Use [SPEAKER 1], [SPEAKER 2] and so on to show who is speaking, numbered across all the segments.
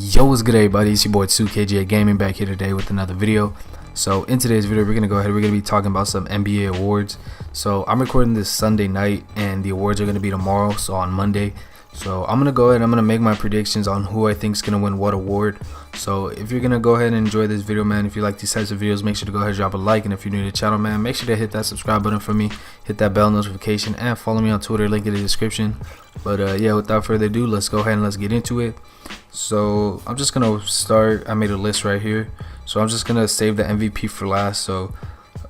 [SPEAKER 1] Yo, what's good everybody, it's your boy 2KJ Gaming back here today with another video. So in today's video we're going to be talking about some NBA awards. So I'm recording this Sunday night and the awards are going to be tomorrow, so on Monday. So I'm going to go ahead and I'm going to make my predictions on who I think is going to win what award. So if you're going to go ahead and enjoy this video, man, if you like these types of videos, make sure to go ahead and drop a like, and if you're new to the channel, man, make sure to hit that subscribe button for me, hit that bell notification, and follow me on Twitter, link in the description. But yeah, without further ado, let's go ahead and let's get into it. So I'm just gonna start. I made a list right here, so I'm just gonna save the MVP for last. So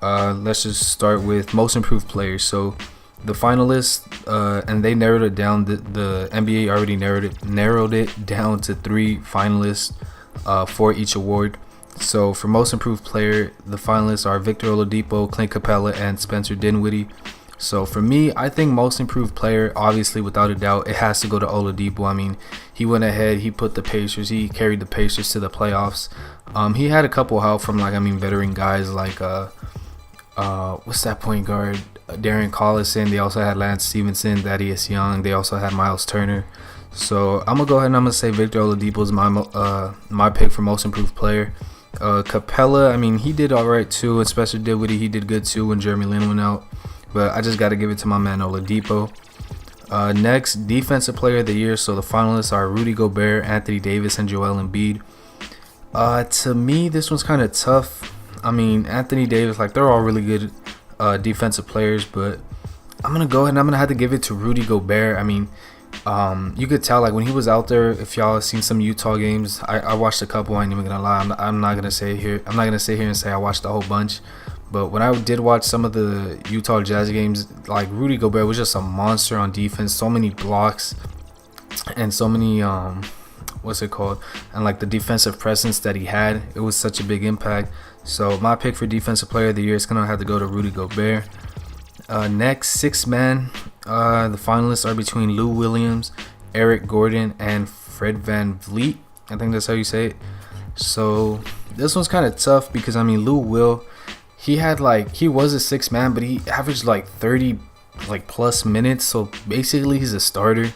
[SPEAKER 1] let's just start with most improved players. So the finalists, and they narrowed it down. The NBA already narrowed it down to 3 finalists for each award. So for most improved player, the finalists are Victor Oladipo, Clint Capella, and Spencer Dinwiddie. So for me, I think most improved player, obviously without a doubt, it has to go to Oladipo. I mean, he went ahead, he carried the Pacers to the playoffs. He had a couple help from veteran guys like what's that point guard, Darren Collison. They also had Lance Stevenson, Thaddeus Young. They also had Miles Turner. So I'm gonna go ahead and I'm gonna say Victor Oladipo is my pick for most improved player. Capella, I mean, he did all right too, and Spencer Dinwiddie, he did good too when Jeremy Lin went out. But I just got to give it to my man Oladipo. Next, defensive player of the year. So the finalists are Rudy Gobert, Anthony Davis, and Joel Embiid. To me, this one's kind of tough. I mean, Anthony Davis, they're all really good defensive players, but I'm gonna go ahead and I'm gonna have to give it to Rudy Gobert. I mean, you could tell when he was out there. If y'all have seen some Utah games, I watched a couple. I ain't even gonna lie. I'm not gonna sit here and say I watched a whole bunch. But when I did watch some of the Utah Jazz games, Rudy Gobert was just a monster on defense. So many blocks and so many and the defensive presence that he had, it was such a big impact. So my pick for defensive player of the year is gonna have to go to Rudy Gobert. Next, 6 man. The finalists are between Lou Williams, Eric Gordon, and Fred VanVleet. I think that's how you say it. So this one's kind of tough because Lou Will, he was a 6 man, but he averaged 30 plus minutes, so basically he's a starter.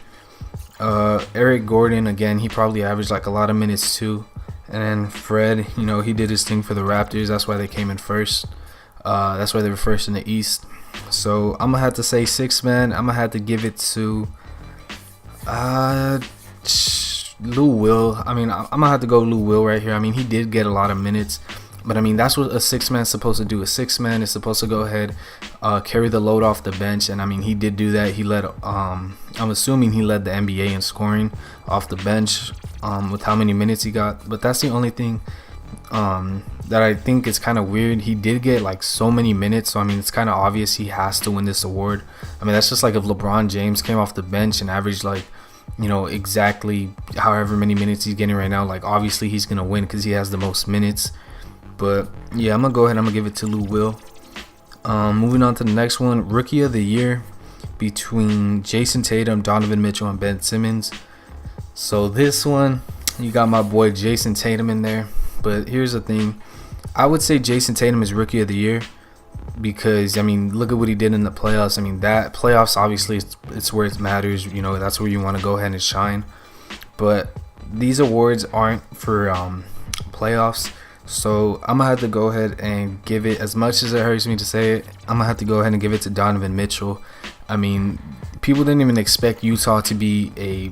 [SPEAKER 1] Eric Gordon, again, he probably averaged a lot of minutes too. And then Fred, he did his thing for the Raptors. That's why they came in first. That's why they were first in the East. So I'm gonna have to say 6 man. I'm gonna have to give it to Lou Will. I'm gonna have to go Lou Will right here. He did get a lot of minutes, but that's what a 6 man's supposed to do. A 6 man is supposed to go ahead, carry the load off the bench, and he did do that. He led, I'm assuming he led the NBA in scoring off the bench, with how many minutes he got. But that's the only thing that I think is kind of weird. He did get so many minutes, so it's kind of obvious he has to win this award. That's just if LeBron James came off the bench and averaged exactly however many minutes he's getting right now, obviously he's gonna win because he has the most minutes. But yeah, I'm gonna go ahead and I'm gonna give it to Lou Will. Moving on to the next one, rookie of the year between Jason Tatum, Donovan Mitchell, and Ben Simmons. So this one, you got my boy Jason Tatum in there. But here's the thing, I would say Jason Tatum is rookie of the year because look at what he did in the playoffs. That playoffs, obviously it's where it matters. That's where you want to go ahead and shine. But these awards aren't for playoffs. So I'm gonna have to go ahead and give it, as much as it hurts me to say it, I'm gonna have to go ahead and give it to Donovan Mitchell. People didn't even expect Utah to be a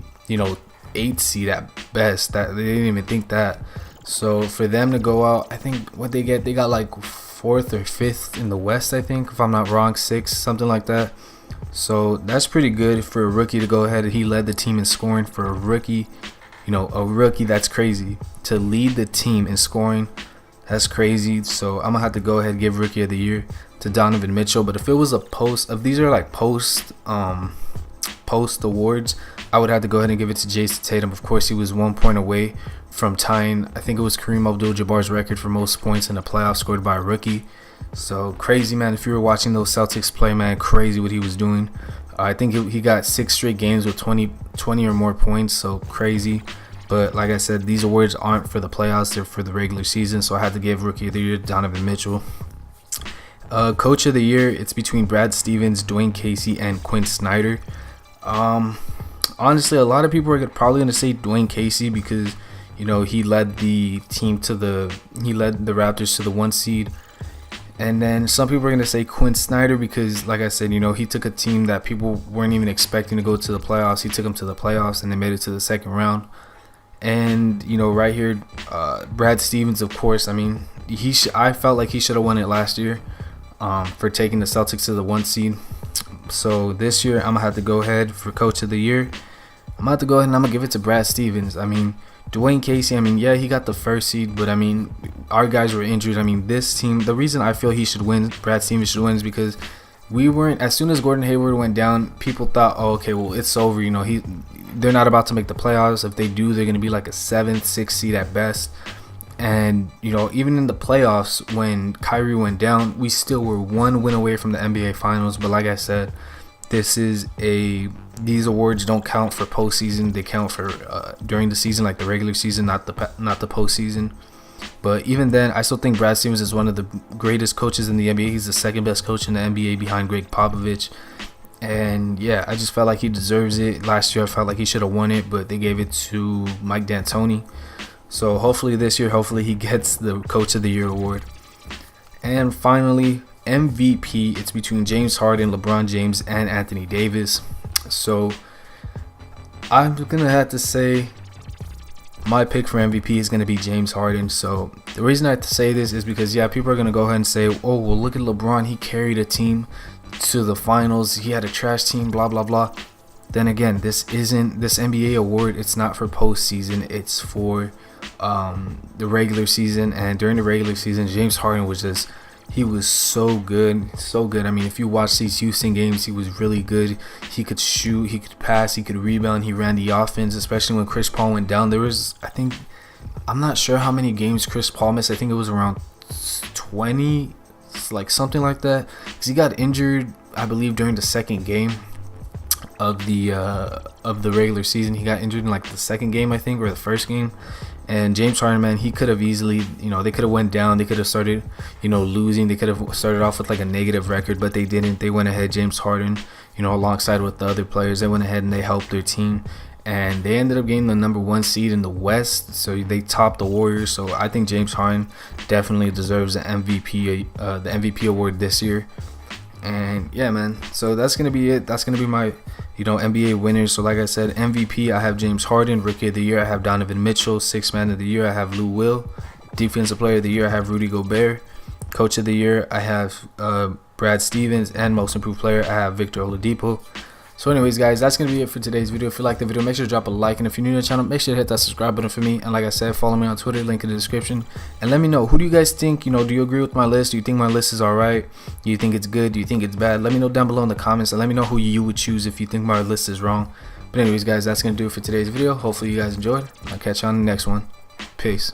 [SPEAKER 1] 8th seed at best. That they didn't even think that. So for them to go out, I think what they got 4th or 5th in the West, I think, if I'm not wrong, 6th, something like that. So that's pretty good for a rookie to go ahead. He led the team in scoring for a rookie. A rookie, that's crazy. To lead the team in scoring, that's crazy. So I'm gonna have to go ahead and give rookie of the year to Donovan Mitchell. But if it was if these are post awards, I would have to go ahead and give it to Jason Tatum. Of course, he was 1 point away from tying, I think it was Kareem Abdul-Jabbar's record for most points in the playoffs scored by a rookie. So crazy, man. If you were watching those Celtics play, man, crazy what he was doing. I think he got 6 straight games with 20 or more points, so crazy. But like I said, these awards aren't for the playoffs, they're for the regular season, so I had to give rookie of the year to Donovan Mitchell. Coach of the year, it's between Brad Stevens, Dwayne Casey, and Quinn Snyder. Honestly, a lot of people are probably going to say Dwayne Casey because You know, he led the Raptors to the 1 seed. And then some people are going to say Quinn Snyder because, like I said, you know, he took a team that people weren't even expecting to go to the playoffs. He took them to the playoffs and they made it to the second round. And, you know, right here, Brad Stevens, of course, I mean, I felt like he should have won it last year for taking the Celtics to the 1 seed. So this year, I'm going to have to go ahead for Coach of the Year. I'm going to have to go ahead and I'm going to give it to Brad Stevens. I mean, Dwayne Casey, I mean, yeah, he got the 1st seed, but I mean, our guys were injured. I mean, this team, the reason I feel he should win, Brad Stevens should win, is because as soon as Gordon Hayward went down, people thought, oh, okay, well, it's over. You know, they're not about to make the playoffs. If they do, they're going to be like a 7th, 6th seed at best. And, you know, even in the playoffs, when Kyrie went down, we still were 1 win away from the NBA Finals. But like I said, these awards don't count for postseason. They count for during the season, like the regular season, not the postseason. But even then, I still think Brad Stevens is one of the greatest coaches in the NBA. He's the 2nd best coach in the NBA behind Greg Popovich. And yeah, I just felt like he deserves it. Last year, I felt like he should have won it, but they gave it to Mike D'Antoni. So hopefully this year, he gets the Coach of the Year award. And finally, MVP. It's between James Harden, LeBron James, and Anthony Davis. So I'm gonna have to say my pick for MVP is gonna be James Harden. So the reason I have to say this is because, yeah, people are gonna go ahead and say, oh, well, look at LeBron, he carried a team to the finals, he had a trash team, blah blah blah. Then again, this NBA award, it's not for postseason, it's for the regular season. And during the regular season, James Harden was he was so good. I mean, if you watch these Houston games, he was really good. He could shoot, he could pass, he could rebound, he ran the offense, especially when Chris Paul went down. There was, I'm not sure how many games Chris Paul missed. I think it was around 20, like something like that, because he got injured, I believe, during the 2nd game of the regular season. He got injured in like the 2nd game, I think, or the 1st game. And James Harden, man, he could have easily, you know, they could have went down. They could have started, you know, losing. They could have started off with like a negative record, but they didn't. They went ahead, James Harden, you know, alongside with the other players, they went ahead and they helped their team. And they ended up getting the number 1 seed in the West. So they topped the Warriors. So I think James Harden definitely deserves the MVP award this year. And yeah, man, so that's gonna be it. That's gonna be my, you know, NBA winners. So like I said, MVP, I have James Harden. Rookie of the Year, I have Donovan Mitchell. 6th Man of the Year, I have Lou Will. Defensive Player of the Year, I have Rudy Gobert. Coach of the Year, I have Brad Stevens. And Most Improved Player, I have Victor Oladipo. So anyways, guys, that's going to be it for today's video. If you like the video, make sure to drop a like. And if you're new to the channel, make sure to hit that subscribe button for me. And like I said, follow me on Twitter, link in the description. And let me know, who do you guys think, you know, do you agree with my list? Do you think my list is alright? Do you think it's good? Do you think it's bad? Let me know down below in the comments. And let me know who you would choose if you think my list is wrong. But anyways, guys, that's going to do it for today's video. Hopefully you guys enjoyed. I'll catch you on the next one. Peace.